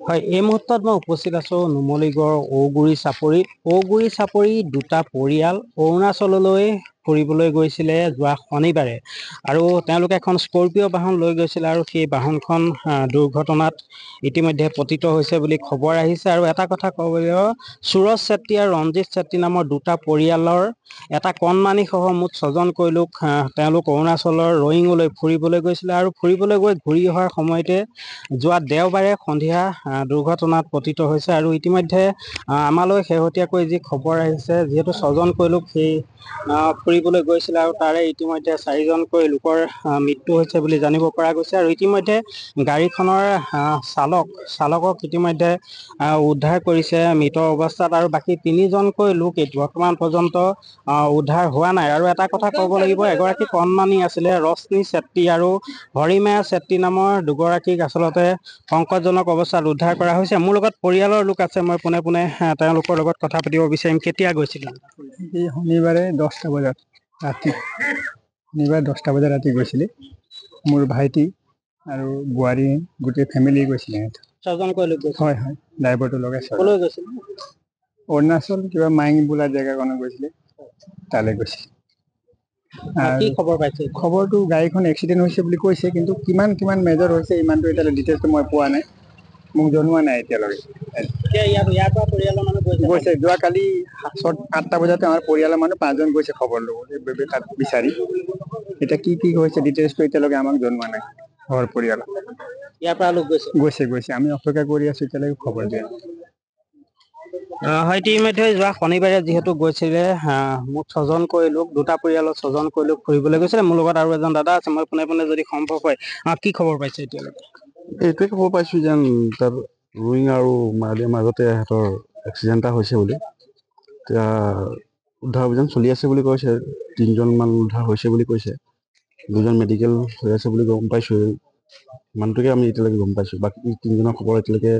হয়, এই মুহূৰ্তত মই উপস্থিত আছোঁ নুমলীগড় ঔগুৰি চাপৰি দুটা পৰিয়াল অৰুণাচললৈ ফুৰিবলৈ গৈছিলে যোৱা শনিবাৰে আৰু তেওঁলোকে এখন স্কৰপিঅ' বাহন লৈ গৈছিলে আৰু সেই বাহনখন দুৰ্ঘটনাত ইতিমধ্যে পতিত হৈছে বুলি খবৰ আহিছে। আৰু এটা কথা ক'ব লাগিব, সুৰজ চেত্ৰী আৰু ৰঞ্জিত চেত্ৰী নামৰ দুটা পৰিয়ালৰ এটা কণমানি সহ মুঠ 6জনকৈ লোক তেওঁলোক অৰুণাচলৰ ৰয়িঙলৈ ফুৰিবলৈ গৈছিলে আৰু ফুৰিবলৈ গৈ ঘূৰি অহাৰ সময়তে যোৱা দেওবাৰে সন্ধিয়া দুৰ্ঘটনাত পতিত হৈছে। আৰু ইতিমধ্যে আমালৈ শেহতীয়াকৈ যি খবৰ আহিছে, যিহেতু 6জনকৈ লোক সেই ফুৰিবলৈ গৈছিলে আৰু তাৰে ইতিমধ্যে 4জনকৈ লোকৰ মৃত্যু হৈছে বুলি জানিব পৰা গৈছে। আৰু ইতিমধ্যে গাড়ীখনৰ চালকক ইতিমধ্যে উদ্ধাৰ কৰিছে মৃত অৱস্থাত আৰু বাকী 3জনকৈ লোক বৰ্তমান পৰ্যন্ত উদ্ধাৰ হোৱা নাই। আৰু এটা কথা ক'ব লাগিব, এগৰাকী কণমানি আছিলে ৰশ্মি চেত্ৰী আৰু হৰিমায়া চেত্ৰী নামৰ দুগৰাকীক আচলতে সংকটজনক অৱস্থাত উদ্ধাৰ কৰা হৈছে। মোৰ লগত পৰিয়ালৰ লোক আছে, মই পোনে পোনে তেওঁলোকৰ লগত কথা পাতিব বিচাৰিম। কেতিয়া গৈছিল? এই শনিবাৰে 10টা বজাত ৰাতি গৈছিলে। মোৰ ভাইটি আৰু বোৱাৰী গোটেই ফেমিলি গৈছিলে। 6জনকৈ লোক গৈছিল? হয় হয়, ড্ৰাইভাৰটো লগাই ক'লৈ গৈছিল? অৰুণাচল কিবা মাইং বোলা জেগাকনত গৈছিলে, তালৈ গৈছিল। কি খবৰ পাইছে? খবৰটো গাড়ীখন এক্সিডেণ্ট হৈছে বুলি কৈছে, কিন্তু কিমান মেজৰ হৈছে ইমানটো এতিয়ালৈ ডিটেইলছটো মই পোৱা নাই, মোক জনোৱা নাই এতিয়ালৈকে। ইয়াৰ পৰা পৰিয়ালৰ মানুহ গৈছে যোৱাকালি 8টা বজাতে আমাৰ পৰিয়ালৰ মানুহ 5জন গৈছে খবৰ ল'ব তাত বিচাৰি। এতিয়া কি হৈছে ডিটেইলছটো এতিয়ালৈকে আমাক জনোৱা নাই। ঘৰ পৰিয়াল ইয়াৰ পৰা লোক গৈছে, আমি অপেক্ষা কৰি আছো এতিয়ালৈকে খবৰ দিয়া। হয়, ইতিমধ্যে যোৱা শনিবাৰে যিহেতু গৈছিলে মুঠ 6জনকৈ লোক, দুটা পৰিয়ালৰ 6জনকৈ লোক ফুৰিবলৈ গৈছিলে। মোৰ লগত আৰু এজন দাদা আছে, মই পোনে পোনে যদি সম্ভৱ হয় কি খবৰ পাইছে এতিয়ালৈকে? এইটোৱে খবৰ পাইছো যেন তাত ৰয়িং আৰু মালিৰ মাজতে সিহঁতৰ এক্সিডেণ্ট এটা হৈছে বুলি। এতিয়া উদ্ধাৰ অভিযান চলি আছে বুলি কৈছে, 3জনমান উদ্ধাৰ হৈছে বুলি কৈছে, 2জন মেডিকেল হৈ আছে বুলি গম পাইছো। ইমানটোকে আমি এতিয়ালৈকে গম পাইছো, বাকী 3জনৰ খবৰ এতিয়ালৈকে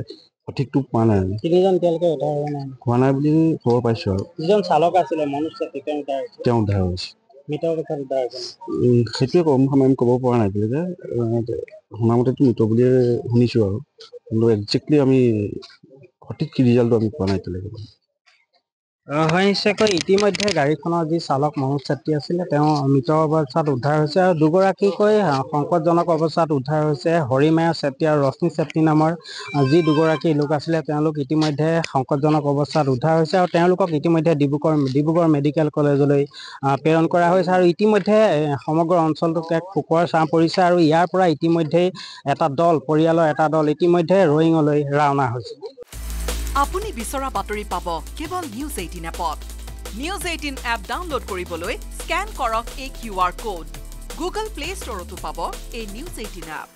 সঠিকটো পোৱা নাই। 3জন এতিয়ালৈকে উদ্ধাৰ হোৱা নাই বুলি খবৰ পাইছো। আৰু যিজন চালক আছিলে মনোজ চেত্ৰী তেওঁ উদ্ধাৰ হৈছে। মৃত অৱস্থাত উদ্ধাৰ হৈছে? সেইটোৱে আমি ক'ব পৰা নাই যে শুনামতেতো মৃত বুলিয়ে শুনিছো আৰু, কিন্তু একজেক্টলি আমি সঠিক ৰিজাল্টটো আমি পোৱা নাই এতিয়ালৈকে। হয়, নিশ্চয়কৈ ইতিমধ্যে গাড়ীখনৰ যি চালক মনোজ চেত্ৰী আছিলে তেওঁ মৃত অৱস্থাত উদ্ধাৰ হৈছে আৰু দুগৰাকীকৈ সংকটজনক অৱস্থাত উদ্ধাৰ হৈছে হৰিমায়া চেত্ৰী আৰু ৰশ্মি চেত্ৰী নামৰ যি দুগৰাকী লোক আছিলে তেওঁলোক ইতিমধ্যে সংকটজনক অৱস্থাত উদ্ধাৰ হৈছে আৰু তেওঁলোকক ইতিমধ্যে ডিব্ৰুগড় মেডিকেল কলেজলৈ প্ৰেৰণ কৰা হৈছে। আৰু ইতিমধ্যে সমগ্ৰ অঞ্চলটোত এক শোকৰ ছাঁ পৰিছে আৰু ইয়াৰ পৰা ইতিমধ্যেই পৰিয়ালৰ এটা দল ইতিমধ্যে ৰয়িঙলৈ ৰাওনা হৈছে। আপুনি বিচৰা বাতৰি পাব কেৱল নিউজ 18 এপত। নিউজ 18 এপ ডাউনলোড কৰিবলৈ স্কেন কৰক এই QR কোড। গুগল প্লে ষ্টৰতো পাব এই নিউজ 18 এপ।